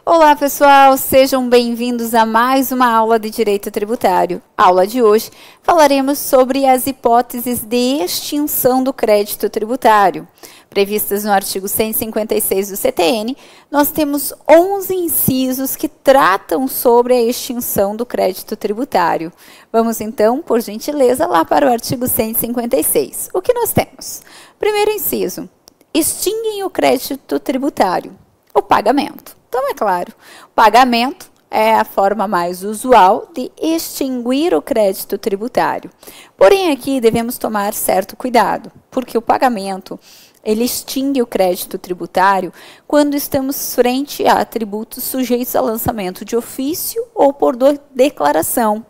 Olá pessoal, sejam bem-vindos a mais uma aula de Direito Tributário. Aula de hoje falaremos sobre as hipóteses de extinção do crédito tributário. Previstas no artigo 156 do CTN, nós temos 11 incisos que tratam sobre a extinção do crédito tributário. Vamos então, por gentileza, lá para o artigo 156. O que nós temos? Primeiro inciso, extinguem o crédito tributário, o pagamento. Então, é claro, o pagamento é a forma mais usual de extinguir o crédito tributário. Porém, aqui devemos tomar certo cuidado, porque o pagamento ele extingue o crédito tributário quando estamos frente a tributos sujeitos a lançamento de ofício ou por declaração.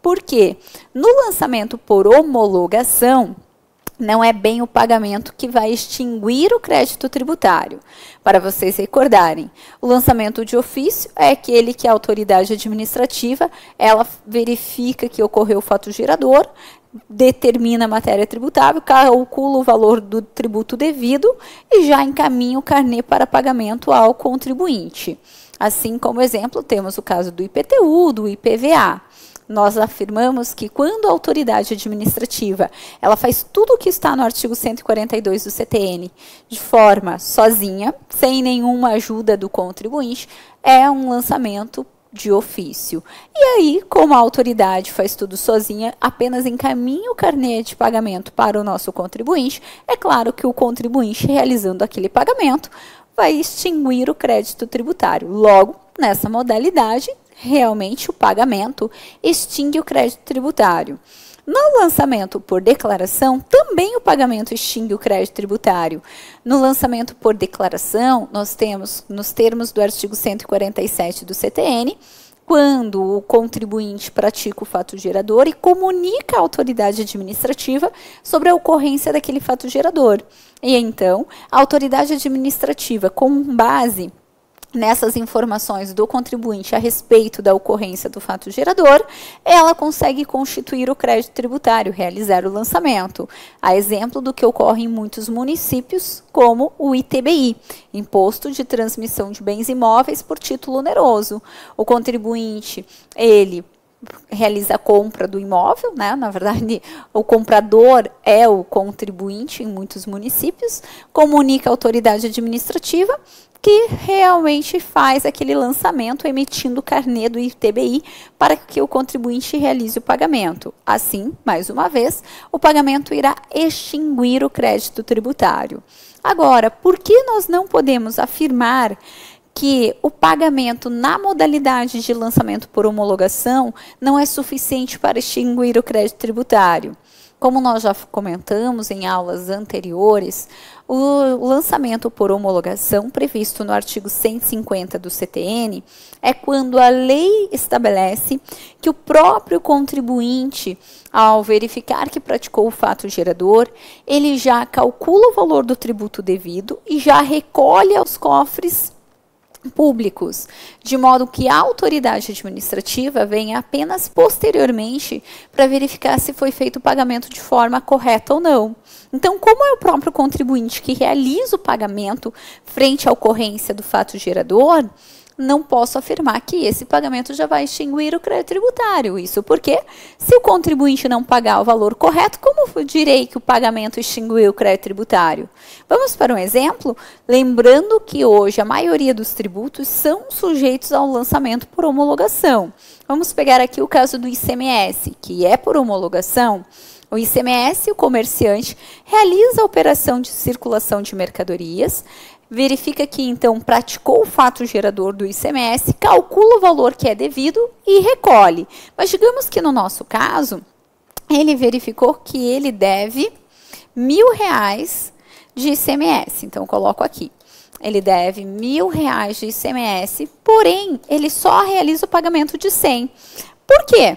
Por quê? No lançamento por homologação, não é bem o pagamento que vai extinguir o crédito tributário. Para vocês recordarem, o lançamento de ofício é aquele que a autoridade administrativa, ela verifica que ocorreu o fato gerador, determina a matéria tributável, calcula o valor do tributo devido e já encaminha o carnê para pagamento ao contribuinte. Assim como exemplo, temos o caso do IPTU, do IPVA. Nós afirmamos que quando a autoridade administrativa ela faz tudo o que está no artigo 142 do CTN de forma sozinha, sem nenhuma ajuda do contribuinte, é um lançamento de ofício. E aí, como a autoridade faz tudo sozinha, apenas encaminha o carnê de pagamento para o nosso contribuinte, é claro que o contribuinte, realizando aquele pagamento, vai extinguir o crédito tributário. Logo, nessa modalidade, realmente o pagamento extingue o crédito tributário. No lançamento por declaração, também o pagamento extingue o crédito tributário. No lançamento por declaração, nós temos, nos termos do artigo 147 do CTN, quando o contribuinte pratica o fato gerador e comunica à autoridade administrativa sobre a ocorrência daquele fato gerador. E então, a autoridade administrativa, com base nessas informações do contribuinte a respeito da ocorrência do fato gerador, ela consegue constituir o crédito tributário, realizar o lançamento. A exemplo do que ocorre em muitos municípios, como o ITBI, Imposto de Transmissão de Bens Imóveis por Título Oneroso. O contribuinte, ele realiza a compra do imóvel, né? Na verdade, o comprador é o contribuinte em muitos municípios, comunica à autoridade administrativa que realmente faz aquele lançamento emitindo o carnê do ITBI para que o contribuinte realize o pagamento. Assim, mais uma vez, o pagamento irá extinguir o crédito tributário. Agora, por que nós não podemos afirmar que o pagamento na modalidade de lançamento por homologação não é suficiente para extinguir o crédito tributário? Como nós já comentamos em aulas anteriores, o lançamento por homologação previsto no artigo 150 do CTN é quando a lei estabelece que o próprio contribuinte, ao verificar que praticou o fato gerador, ele já calcula o valor do tributo devido e já recolhe aos cofres públicos, de modo que a autoridade administrativa venha apenas posteriormente para verificar se foi feito o pagamento de forma correta ou não. Então, como é o próprio contribuinte que realiza o pagamento frente à ocorrência do fato gerador, não posso afirmar que esse pagamento já vai extinguir o crédito tributário. Isso porque, se o contribuinte não pagar o valor correto, como eu direi que o pagamento extinguiu o crédito tributário? Vamos para um exemplo? Lembrando que hoje a maioria dos tributos são sujeitos ao lançamento por homologação. Vamos pegar aqui o caso do ICMS, que é por homologação. O ICMS, o comerciante, realiza a operação de circulação de mercadorias, verifica que, então, praticou o fato gerador do ICMS, calcula o valor que é devido e recolhe. Mas digamos que, no nosso caso, ele verificou que ele deve R$1.000 de ICMS. Então, eu coloco aqui. Ele deve R$1.000 de ICMS, porém, ele só realiza o pagamento de 100. Por quê?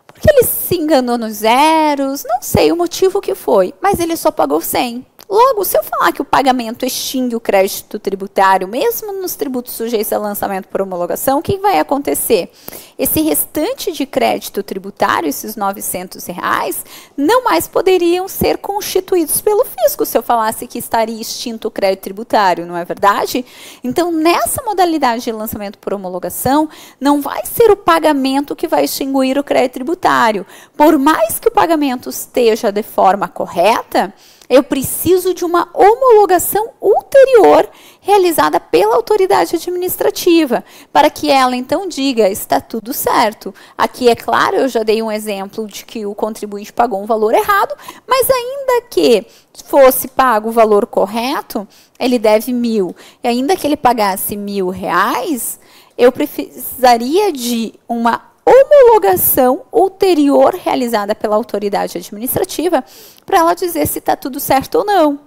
Porque ele se enganou nos zeros, não sei o motivo que foi, mas ele só pagou 100. Logo, se eu falar que o pagamento extingue o crédito tributário, mesmo nos tributos sujeitos a lançamento por homologação, o que vai acontecer? Esse restante de crédito tributário, esses R$900, não mais poderiam ser constituídos pelo fisco se eu falasse que estaria extinto o crédito tributário, não é verdade? Então, nessa modalidade de lançamento por homologação, não vai ser o pagamento que vai extinguir o crédito tributário. Por mais que o pagamento esteja de forma correta, eu preciso de uma homologação ulterior realizada pela autoridade administrativa, para que ela então diga, está tudo certo. Aqui, é claro, eu já dei um exemplo de que o contribuinte pagou um valor errado, mas ainda que fosse pago o valor correto, ele deve 1.000, e ainda que ele pagasse R$1.000, eu precisaria de uma homologação ulterior realizada pela autoridade administrativa para ela dizer se está tudo certo ou não.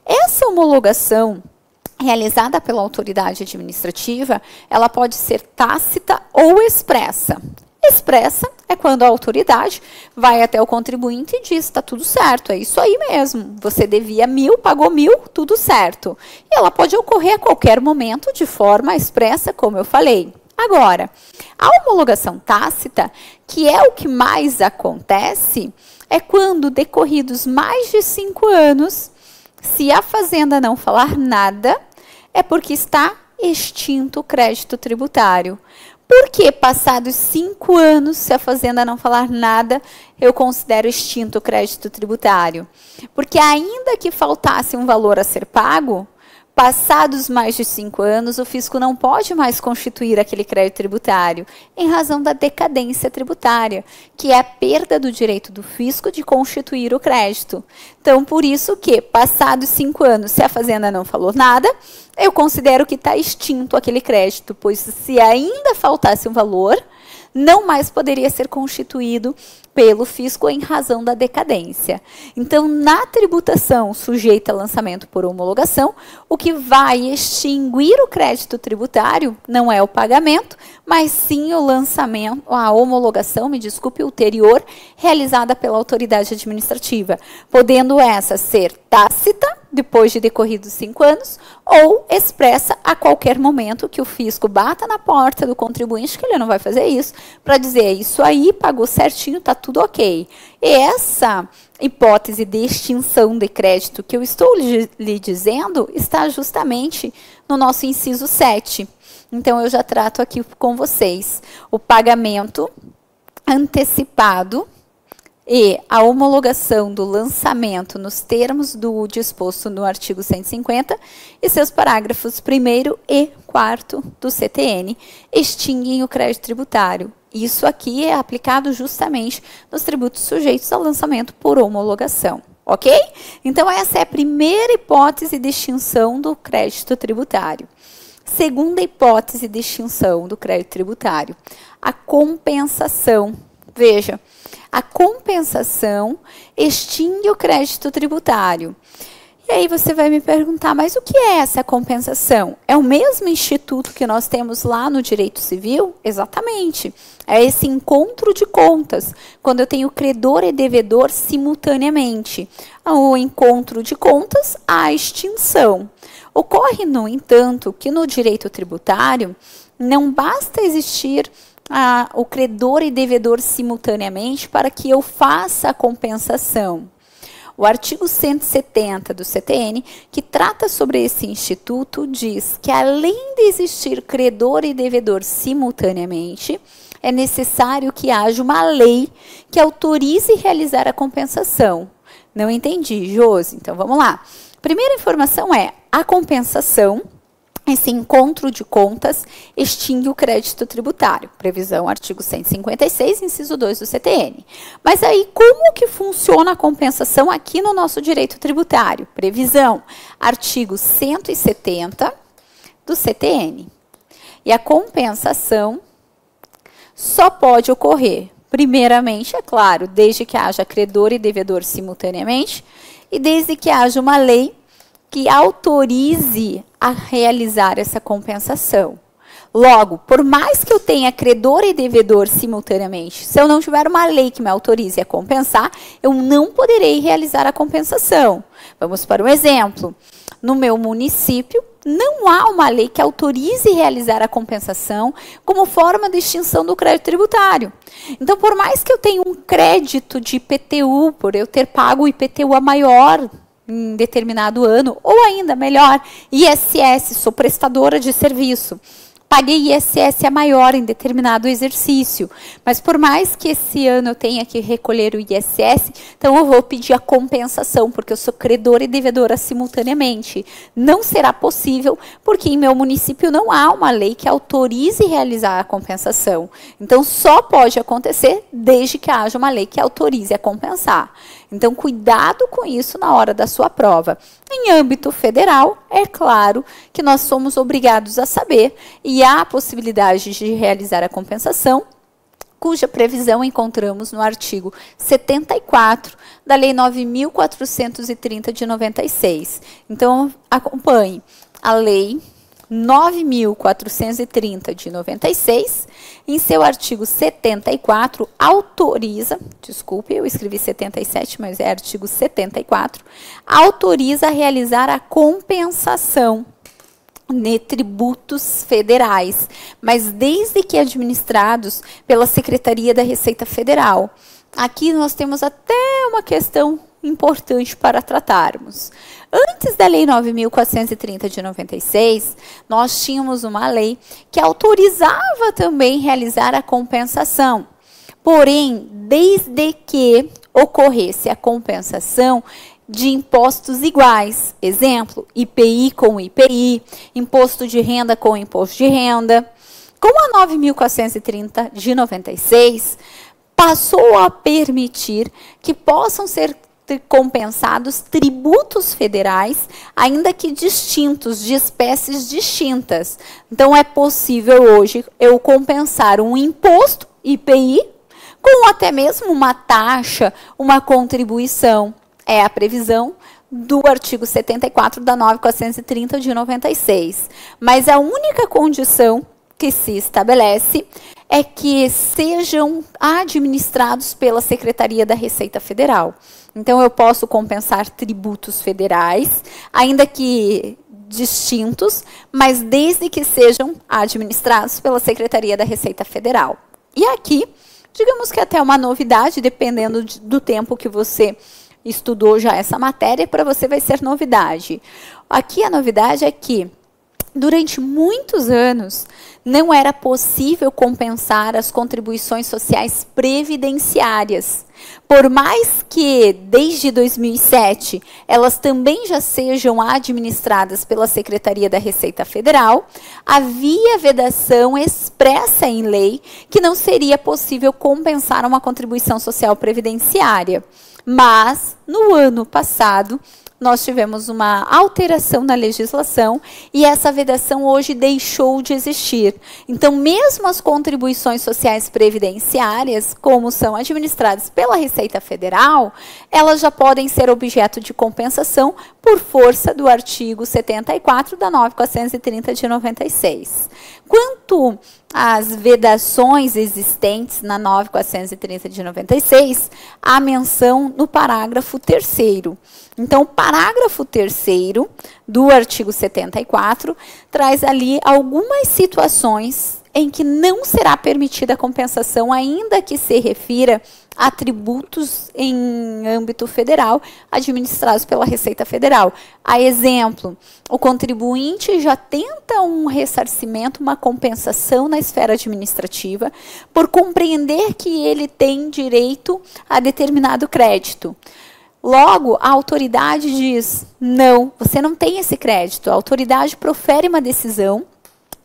Essa homologação realizada pela autoridade administrativa, ela pode ser tácita ou expressa. Expressa é quando a autoridade vai até o contribuinte e diz, está tudo certo, é isso aí mesmo, você devia 1.000, pagou 1.000, tudo certo. E ela pode ocorrer a qualquer momento de forma expressa, como eu falei. Agora, a homologação tácita, que é o que mais acontece, é quando, decorridos mais de 5 anos, se a fazenda não falar nada, é porque está extinto o crédito tributário. Por que, passados 5 anos, se a fazenda não falar nada, eu considero extinto o crédito tributário? Porque ainda que faltasse um valor a ser pago, passados mais de 5 anos, o fisco não pode mais constituir aquele crédito tributário, em razão da decadência tributária, que é a perda do direito do fisco de constituir o crédito. Então, por isso que, passados 5 anos, se a fazenda não falou nada, eu considero que está extinto aquele crédito, pois se ainda faltasse um valor, não mais poderia ser constituído pelo fisco em razão da decadência. Então, na tributação sujeita a lançamento por homologação, o que vai extinguir o crédito tributário não é o pagamento, mas sim o lançamento, a homologação, ulterior, realizada pela autoridade administrativa, podendo essa ser tácita, depois de decorridos 5 anos, ou expressa a qualquer momento que o fisco bata na porta do contribuinte, que ele não vai fazer isso, para dizer, isso aí, pagou certinho, está tudo ok. E essa hipótese de extinção de crédito que eu estou lhe dizendo, está justamente no nosso inciso 7. Então, eu já trato aqui com vocês o pagamento antecipado e a homologação do lançamento nos termos do disposto no artigo 150 e seus parágrafos 1º e 4º do CTN extinguem o crédito tributário. Isso aqui é aplicado justamente nos tributos sujeitos ao lançamento por homologação, ok? Então, essa é a primeira hipótese de extinção do crédito tributário. Segunda hipótese de extinção do crédito tributário, a compensação. Veja, a compensação extingue o crédito tributário. E aí você vai me perguntar, mas o que é essa compensação? É o mesmo instituto que nós temos lá no direito civil? Exatamente. É esse encontro de contas, quando eu tenho credor e devedor simultaneamente. O encontro de contas, a extinção. Ocorre, no entanto, que no direito tributário não basta existir o credor e devedor simultaneamente para que eu faça a compensação. O artigo 170 do CTN, que trata sobre esse instituto, diz que além de existir credor e devedor simultaneamente, é necessário que haja uma lei que autorize realizar a compensação. Não entendi, Josi? Então vamos lá. Primeira informação é a compensação. Esse encontro de contas extingue o crédito tributário. Previsão artigo 156, inciso 2 do CTN. Mas aí, como que funciona a compensação aqui no nosso direito tributário? Previsão artigo 170 do CTN. E a compensação só pode ocorrer, primeiramente, é claro, desde que haja credor e devedor simultaneamente e desde que haja uma lei que autorize a realizar essa compensação. Logo, por mais que eu tenha credor e devedor simultaneamente, se eu não tiver uma lei que me autorize a compensar, eu não poderei realizar a compensação. Vamos para um exemplo. No meu município, não há uma lei que autorize realizar a compensação como forma de extinção do crédito tributário. Então, por mais que eu tenha um crédito de IPTU, por eu ter pago o IPTU a maior em determinado ano, ou ainda melhor, ISS, sou prestadora de serviço, paguei ISS a maior em determinado exercício, mas por mais que esse ano eu tenha que recolher o ISS, então eu vou pedir a compensação, porque eu sou credora e devedora simultaneamente. Não será possível, porque em meu município não há uma lei que autorize realizar a compensação. Então, só pode acontecer desde que haja uma lei que autorize a compensar. Então, cuidado com isso na hora da sua prova. Em âmbito federal, é claro que nós somos obrigados a saber e há a possibilidade de realizar a compensação, cuja previsão encontramos no artigo 74 da Lei 9.430 de 96. Então, acompanhe a Lei 9.430 de 96, em seu artigo 74, autoriza, desculpe, eu escrevi 77, mas é artigo 74, autoriza a realizar a compensação de tributos federais, mas desde que administrados pela Secretaria da Receita Federal. Aqui nós temos até uma questão importante para tratarmos. Antes da Lei 9.430 de 96, nós tínhamos uma lei que autorizava também realizar a compensação. Porém, desde que ocorresse a compensação de impostos iguais, exemplo, IPI com IPI, imposto de renda com imposto de renda. Com a 9.430 de 96, passou a permitir que possam ser compensados tributos federais, ainda que distintos, de espécies distintas. Então, é possível hoje eu compensar um imposto, IPI, com até mesmo uma taxa, uma contribuição. É a previsão do artigo 74 da 9.430 de 96. Mas a única condição que se estabelece é que sejam administrados pela Secretaria da Receita Federal. Então, eu posso compensar tributos federais, ainda que distintos, mas desde que sejam administrados pela Secretaria da Receita Federal. E aqui, digamos que até uma novidade, dependendo do tempo que você estudou já essa matéria, para você vai ser novidade. Aqui a novidade é que, durante muitos anos, não era possível compensar as contribuições sociais previdenciárias. Por mais que, desde 2007, elas também já sejam administradas pela Secretaria da Receita Federal, havia vedação expressa em lei que não seria possível compensar uma contribuição social previdenciária. Mas, no ano passado, nós tivemos uma alteração na legislação e essa vedação hoje deixou de existir. Então, mesmo as contribuições sociais previdenciárias, como são administradas pela Receita Federal, elas já podem ser objeto de compensação por força do artigo 74 da 9.430 de 96. Quanto às vedações existentes na 9.430 de 96, há menção no parágrafo 3º. Então, o parágrafo 3º do artigo 74 traz ali algumas situações em que não será permitida a compensação, ainda que se refira a tributos em âmbito federal administrados pela Receita Federal. A exemplo, o contribuinte já tenta um ressarcimento, uma compensação na esfera administrativa, por compreender que ele tem direito a determinado crédito. Logo, a autoridade diz, não, você não tem esse crédito. A autoridade profere uma decisão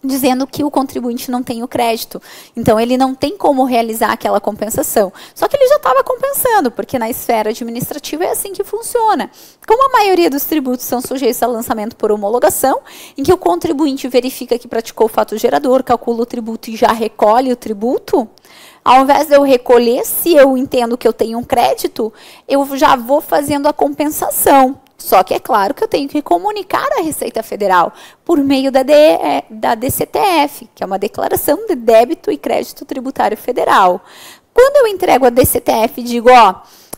dizendo que o contribuinte não tem o crédito. Então, ele não tem como realizar aquela compensação. Só que ele já estava compensando, porque na esfera administrativa é assim que funciona. Como a maioria dos tributos são sujeitos a lançamento por homologação, em que o contribuinte verifica que praticou o fato gerador, calcula o tributo e já recolhe o tributo, Ao invés de eu recolher, se eu entendo que eu tenho um crédito, eu já vou fazendo a compensação. Só que é claro que eu tenho que comunicar à Receita Federal por meio da DCTF, que é uma Declaração de Débito e Crédito Tributário Federal. Quando eu entrego a DCTF e digo, ó,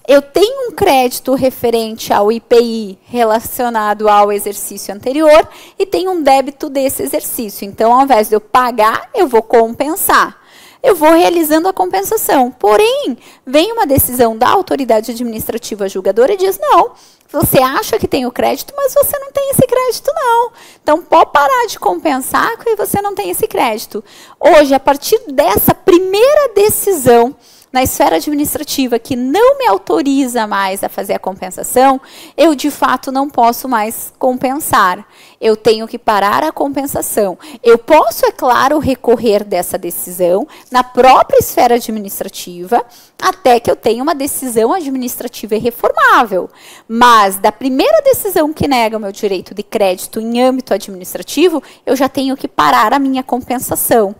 eu tenho um crédito referente ao IPI relacionado ao exercício anterior e tenho um débito desse exercício. Então, ao invés de eu pagar, eu vou compensar. Eu vou realizando a compensação. Porém, vem uma decisão da autoridade administrativa julgadora e diz, não, você acha que tem o crédito, mas você não tem esse crédito, não. Então, pode parar de compensar que você não tem esse crédito. Hoje, a partir dessa primeira decisão na esfera administrativa que não me autoriza mais a fazer a compensação, eu, de fato, não posso mais compensar. Eu tenho que parar a compensação. Eu posso, é claro, recorrer dessa decisão na própria esfera administrativa, até que eu tenha uma decisão administrativa irreformável. Mas, da primeira decisão que nega o meu direito de crédito em âmbito administrativo, eu já tenho que parar a minha compensação.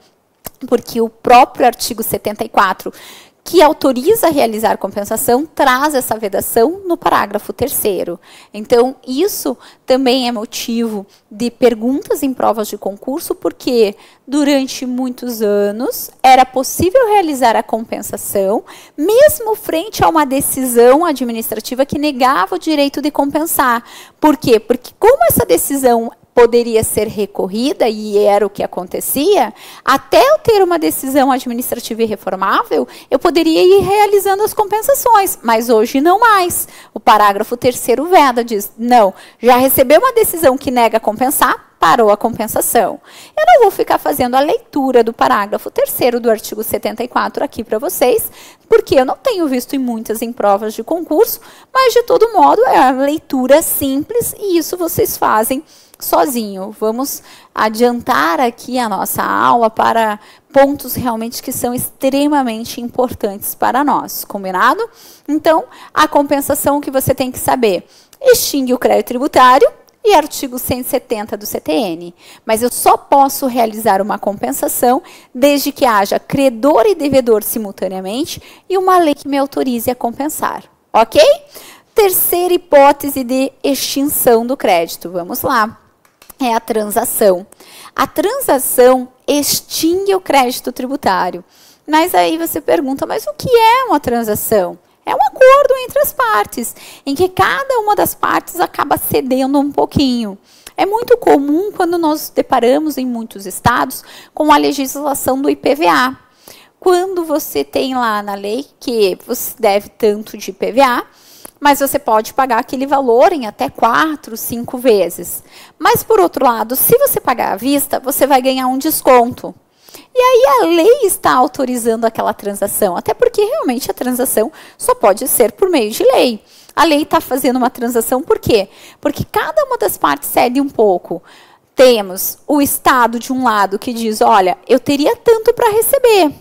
Porque o próprio artigo 74, que autoriza a realizar compensação, traz essa vedação no parágrafo 3º. Então, isso também é motivo de perguntas em provas de concurso, porque durante muitos anos era possível realizar a compensação, mesmo frente a uma decisão administrativa que negava o direito de compensar. Por quê? Porque como essa decisão poderia ser recorrida, e era o que acontecia, até eu ter uma decisão administrativa irreformável, eu poderia ir realizando as compensações, mas hoje não mais. O parágrafo 3º veda, diz, não, já recebeu uma decisão que nega compensar, parou a compensação. Eu não vou ficar fazendo a leitura do parágrafo 3º do artigo 74 aqui para vocês, porque eu não tenho visto em muitas em provas de concurso, mas de todo modo é uma leitura simples e isso vocês fazem sozinho. Vamos adiantar aqui a nossa aula para pontos realmente que são extremamente importantes para nós, combinado? Então, a compensação que você tem que saber, extingue o crédito tributário e artigo 170 do CTN. Mas eu só posso realizar uma compensação desde que haja credor e devedor simultaneamente e uma lei que me autorize a compensar, ok? Terceira hipótese de extinção do crédito, vamos lá. É a transação. A transação extingue o crédito tributário. Mas aí você pergunta, mas o que é uma transação? É um acordo entre as partes, em que cada uma das partes acaba cedendo um pouquinho. É muito comum quando nós deparamos em muitos estados com a legislação do IPVA. Quando você tem lá na lei que você deve tanto de IPVA, mas você pode pagar aquele valor em até 4, 5 vezes. Mas, por outro lado, se você pagar à vista, você vai ganhar um desconto. E aí a lei está autorizando aquela transação, até porque realmente a transação só pode ser por meio de lei. A lei está fazendo uma transação por quê? Porque cada uma das partes cede um pouco. Temos o Estado de um lado que diz, olha, eu teria tanto para receber,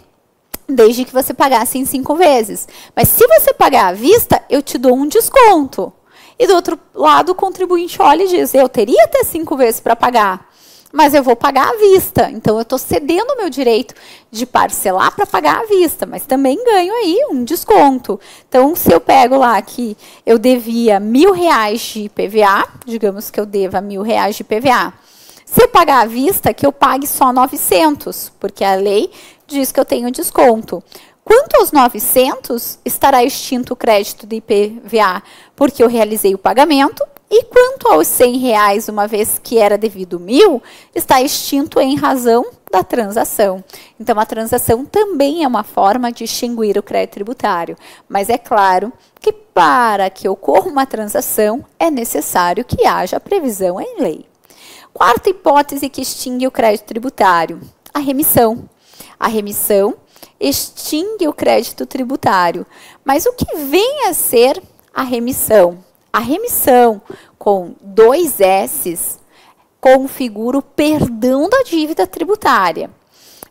desde que você pagasse em 5 vezes. Mas se você pagar à vista, eu te dou um desconto. E do outro lado, o contribuinte olha e diz, eu teria até 5 vezes para pagar, mas eu vou pagar à vista. Então, eu estou cedendo o meu direito de parcelar para pagar à vista, mas também ganho aí um desconto. Então, se eu pego lá que eu devia R$1.000 de IPVA, digamos que eu deva R$1.000 de IPVA, se eu pagar à vista, que eu pague só 900, porque a lei diz que eu tenho desconto. Quanto aos 900, estará extinto o crédito de IPVA, porque eu realizei o pagamento. E quanto aos R$100, uma vez que era devido 1.000, está extinto em razão da transação. Então, a transação também é uma forma de extinguir o crédito tributário. Mas é claro que para que ocorra uma transação, é necessário que haja previsão em lei. Quarta hipótese que extingue o crédito tributário, a remissão. A remissão extingue o crédito tributário. Mas o que vem a ser a remissão? A remissão, com 2 S's, configura o perdão da dívida tributária.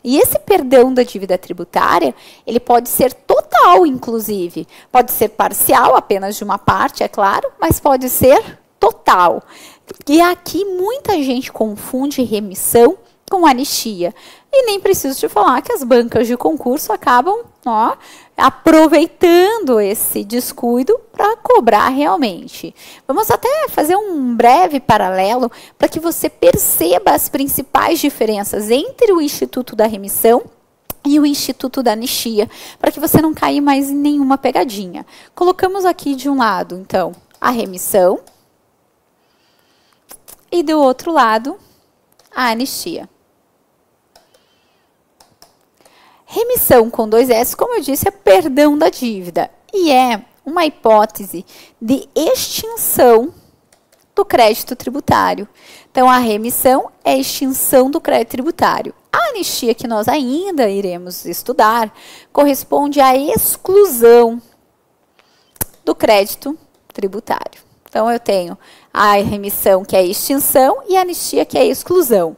E esse perdão da dívida tributária, ele pode ser total, inclusive. Pode ser parcial, apenas de uma parte, é claro, mas pode ser total. E aqui muita gente confunde remissão com anistia. E nem preciso te falar que as bancas de concurso acabam aproveitando esse descuido para cobrar realmente. Vamos até fazer um breve paralelo para que você perceba as principais diferenças entre o Instituto da Remissão e o Instituto da Anistia, para que você não caia mais em nenhuma pegadinha. Colocamos aqui de um lado, então, a remissão e do outro lado, a anistia. Remissão com 2 S, como eu disse, é perdão da dívida e é uma hipótese de extinção do crédito tributário. Então, a remissão é a extinção do crédito tributário. A anistia, que nós ainda iremos estudar, corresponde à exclusão do crédito tributário. Então, eu tenho a remissão, que é a extinção, e a anistia, que é a exclusão.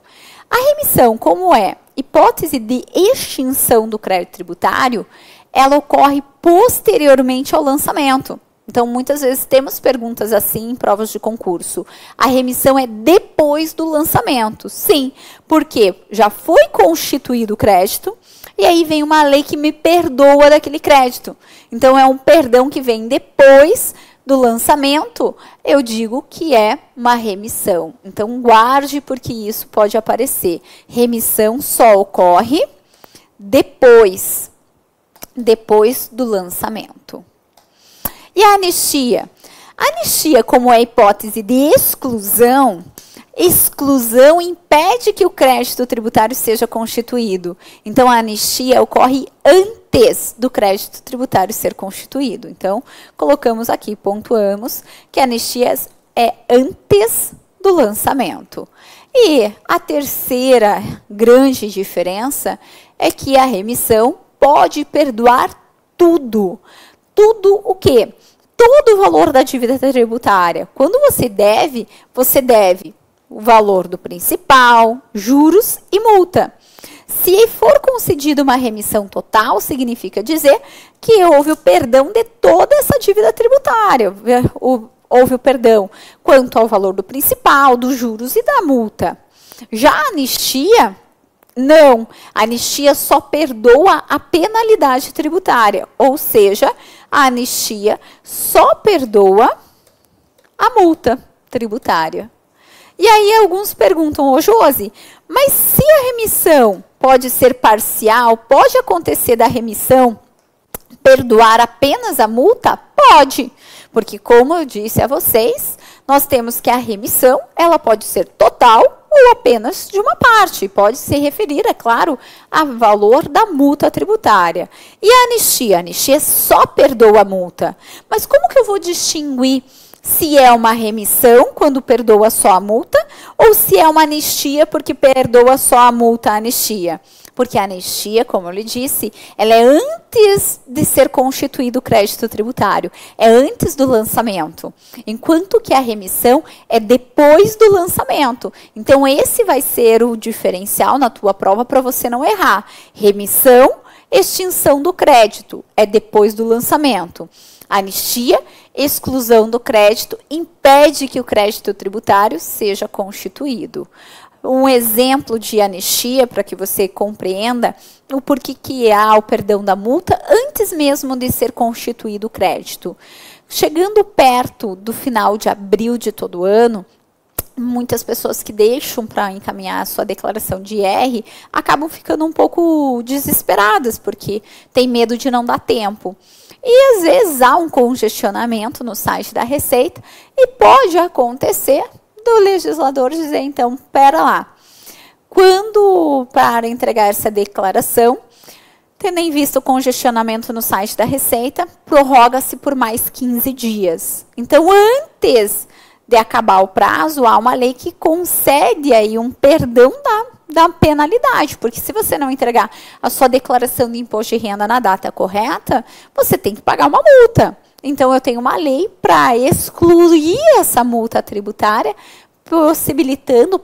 A remissão, como é hipótese de extinção do crédito tributário, ela ocorre posteriormente ao lançamento. Então, muitas vezes temos perguntas assim em provas de concurso. A remissão é depois do lançamento. Sim, porque já foi constituído o crédito e aí vem uma lei que me perdoa daquele crédito. Então, é um perdão que vem depois do lançamento, eu digo que é uma remissão. Então, guarde, porque isso pode aparecer. Remissão só ocorre depois do lançamento. E a anistia? A anistia, como é hipótese de exclusão, exclusão impede que o crédito tributário seja constituído. Então, a anistia ocorre antes do crédito tributário ser constituído. Então, colocamos aqui, pontuamos, que a anistia é antes do lançamento. E a terceira grande diferença é que a remissão pode perdoar tudo. Tudo o quê? Todo o valor da dívida tributária. Quando você deve o valor do principal, juros e multa. Se for concedida uma remissão total, significa dizer que houve o perdão de toda essa dívida tributária. Houve o perdão quanto ao valor do principal, dos juros e da multa. Já a anistia, não. A anistia só perdoa a penalidade tributária. Ou seja, a anistia só perdoa a multa tributária. E aí alguns perguntam, ô Josi, mas se a remissão pode ser parcial, pode acontecer da remissão perdoar apenas a multa? Pode, porque como eu disse a vocês, nós temos que a remissão, ela pode ser total ou apenas de uma parte. Pode se referir, é claro, ao valor da multa tributária. E a anistia? A anistia só perdoa a multa. Mas como que eu vou distinguir se é uma remissão, quando perdoa só a multa, ou se é uma anistia, porque perdoa só a multa, a anistia? Porque a anistia, como eu lhe disse, ela é antes de ser constituído o crédito tributário, é antes do lançamento, enquanto que a remissão é depois do lançamento. Então, esse vai ser o diferencial na tua prova para você não errar. Remissão, extinção do crédito, é depois do lançamento. Anistia, exclusão do crédito, impede que o crédito tributário seja constituído. Um exemplo de anistia, para que você compreenda o porquê que há o perdão da multa antes mesmo de ser constituído o crédito. Chegando perto do final de abril de todo ano, muitas pessoas que deixam para encaminhar a sua declaração de IR acabam ficando um pouco desesperadas, porque tem medo de não dar tempo. E às vezes há um congestionamento no site da Receita e pode acontecer do legislador dizer, então, pera lá, quando para entregar essa declaração, tendo em vista o congestionamento no site da Receita, prorroga-se por mais 15 dias. Então, antes de acabar o prazo, há uma lei que concede aí um perdão da penalidade, porque se você não entregar a sua declaração de imposto de renda na data correta, você tem que pagar uma multa. Então, eu tenho uma lei para excluir essa multa tributária,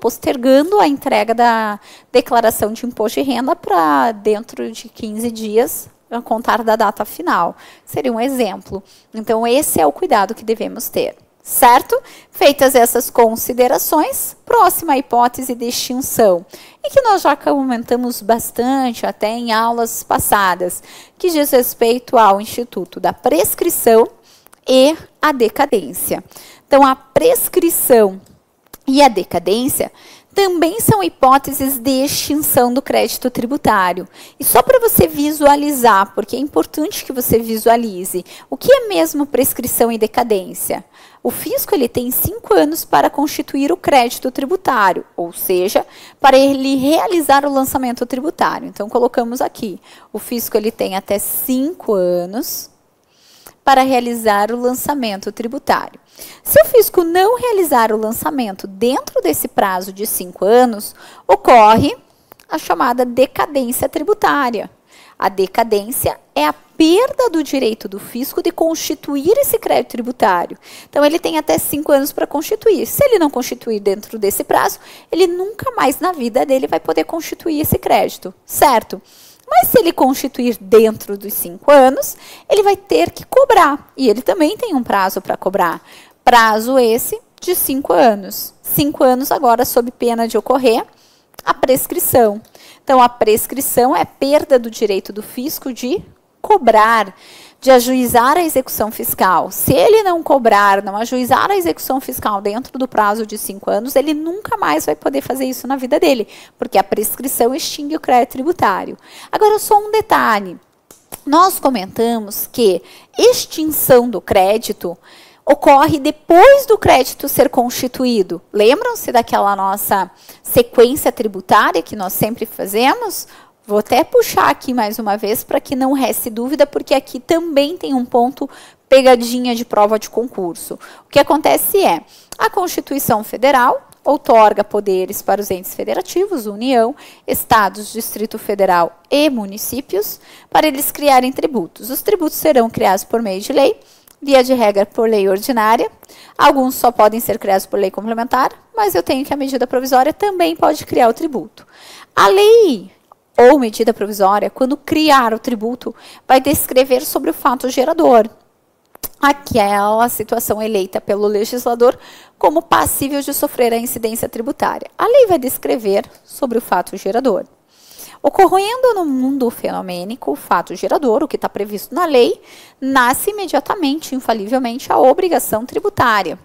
postergando a entrega da declaração de imposto de renda para dentro de 15 dias, a contar da data final. Seria um exemplo. Então, esse é o cuidado que devemos ter, certo? Feitas essas considerações, próxima hipótese de extinção, e que nós já comentamos bastante até em aulas passadas, que diz respeito ao instituto da prescrição e a decadência. Então, a prescrição e a decadência também são hipóteses de extinção do crédito tributário. E só para você visualizar, porque é importante que você visualize, o que é mesmo prescrição e decadência? O fisco ele tem 5 anos para constituir o crédito tributário, ou seja, para ele realizar o lançamento tributário. Então, colocamos aqui, o fisco ele tem até 5 anos para realizar o lançamento tributário. Se o fisco não realizar o lançamento dentro desse prazo de 5 anos, ocorre a chamada decadência tributária. A decadência é a perda do direito do fisco de constituir esse crédito tributário. Então, ele tem até 5 anos para constituir. Se ele não constituir dentro desse prazo, ele nunca mais na vida dele vai poder constituir esse crédito, certo? Mas se ele constituir dentro dos 5 anos, ele vai ter que cobrar. E ele também tem um prazo para cobrar. Prazo esse de 5 anos. 5 anos agora sob pena de ocorrer a prescrição. Então, a prescrição é perda do direito do fisco de cobrar, de ajuizar a execução fiscal. Se ele não cobrar, não ajuizar a execução fiscal dentro do prazo de 5 anos, ele nunca mais vai poder fazer isso na vida dele, porque a prescrição extingue o crédito tributário. Agora, só um detalhe. Nós comentamos que extinção do crédito ocorre depois do crédito ser constituído. Lembram-se daquela nossa sequência tributária que nós sempre fazemos? Vou até puxar aqui mais uma vez para que não reste dúvida, porque aqui também tem um ponto pegadinha de prova de concurso. O que acontece é, a Constituição Federal outorga poderes para os entes federativos, União, Estados, Distrito Federal e municípios, para eles criarem tributos. Os tributos serão criados por meio de lei, via de regra por lei ordinária. Alguns só podem ser criados por lei complementar, mas eu tenho que a medida provisória também pode criar o tributo. A lei ou medida provisória, quando criar o tributo, vai descrever sobre o fato gerador, aquela situação eleita pelo legislador como passível de sofrer a incidência tributária. A lei vai descrever sobre o fato gerador. Ocorrendo no mundo fenomênico, o fato gerador, o que está previsto na lei, nasce imediatamente, infalivelmente, a obrigação tributária.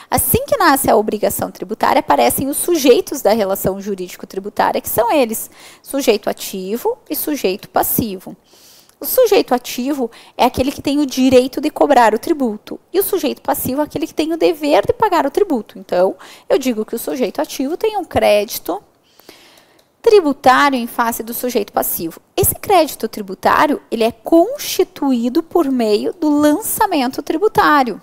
Assim que nasce a obrigação tributária, aparecem os sujeitos da relação jurídico-tributária, que são eles, sujeito ativo e sujeito passivo. O sujeito ativo é aquele que tem o direito de cobrar o tributo, e o sujeito passivo é aquele que tem o dever de pagar o tributo. Então, eu digo que o sujeito ativo tem um crédito tributário em face do sujeito passivo. Esse crédito tributário, ele é constituído por meio do lançamento tributário.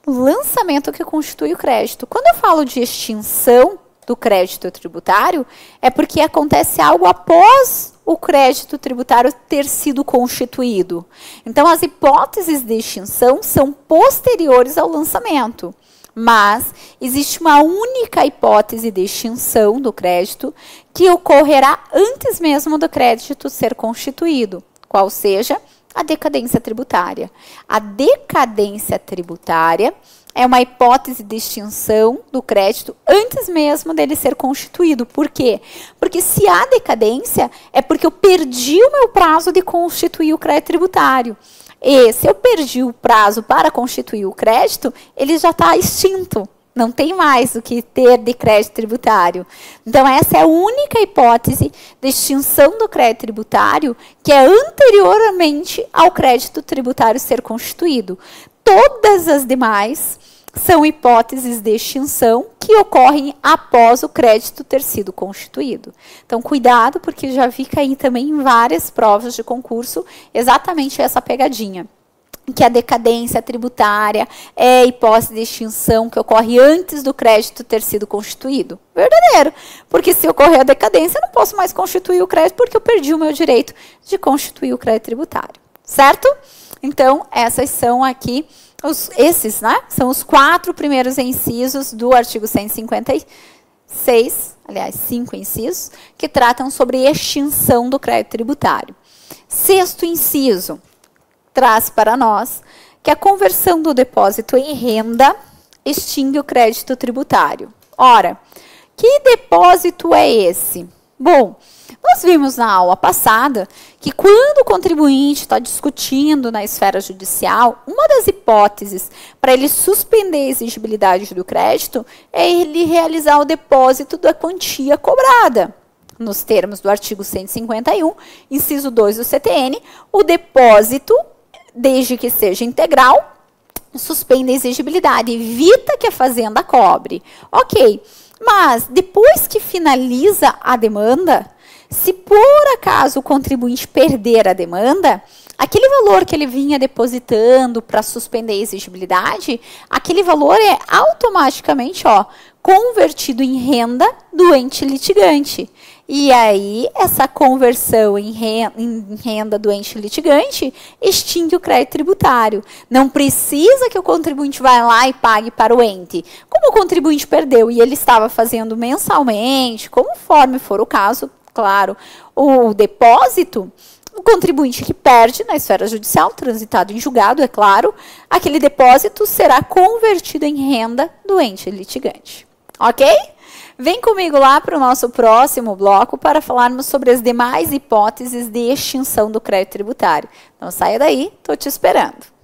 Lançamento que constitui o crédito. Quando eu falo de extinção do crédito tributário, é porque acontece algo após o crédito tributário ter sido constituído. Então, as hipóteses de extinção são posteriores ao lançamento. Mas existe uma única hipótese de extinção do crédito que ocorrerá antes mesmo do crédito ser constituído, qual seja a decadência tributária. A decadência tributária é uma hipótese de extinção do crédito antes mesmo dele ser constituído. Por quê? Porque se há decadência, é porque eu perdi o meu prazo de constituir o crédito tributário. E se eu perdi o prazo para constituir o crédito, ele já está extinto. Não tem mais o que ter de crédito tributário. Então, essa é a única hipótese de extinção do crédito tributário que é anteriormente ao crédito tributário ser constituído. Todas as demais são hipóteses de extinção que ocorrem após o crédito ter sido constituído. Então, cuidado, porque já vi cair também em várias provas de concurso exatamente essa pegadinha. Que a decadência tributária é a hipótese de extinção que ocorre antes do crédito ter sido constituído. Verdadeiro. Porque se ocorrer a decadência, eu não posso mais constituir o crédito porque eu perdi o meu direito de constituir o crédito tributário. Certo? Então, essas são aqui, esses, né? São os 4 primeiros incisos do artigo 156, aliás, 5 incisos, que tratam sobre extinção do crédito tributário. 6º inciso traz para nós que a conversão do depósito em renda extingue o crédito tributário. Ora, que depósito é esse? Bom, nós vimos na aula passada que quando o contribuinte está discutindo na esfera judicial, uma das hipóteses para ele suspender a exigibilidade do crédito é ele realizar o depósito da quantia cobrada. Nos termos do artigo 151, inciso 2 do CTN, o depósito, desde que seja integral, suspende a exigibilidade, evita que a fazenda cobre. Ok, mas depois que finaliza a demanda, se por acaso o contribuinte perder a demanda, aquele valor que ele vinha depositando para suspender a exigibilidade, aquele valor é automaticamente convertido em renda do ente litigante. E aí, essa conversão em renda do ente litigante extingue o crédito tributário. Não precisa que o contribuinte vá lá e pague para o ente. Como o contribuinte perdeu e ele estava fazendo mensalmente, conforme for o caso, claro, o depósito, o contribuinte que perde na esfera judicial, transitado em julgado, é claro, aquele depósito será convertido em renda do ente litigante. Ok? Vem comigo lá para o nosso próximo bloco para falarmos sobre as demais hipóteses de extinção do crédito tributário. Não saia daí, estou te esperando.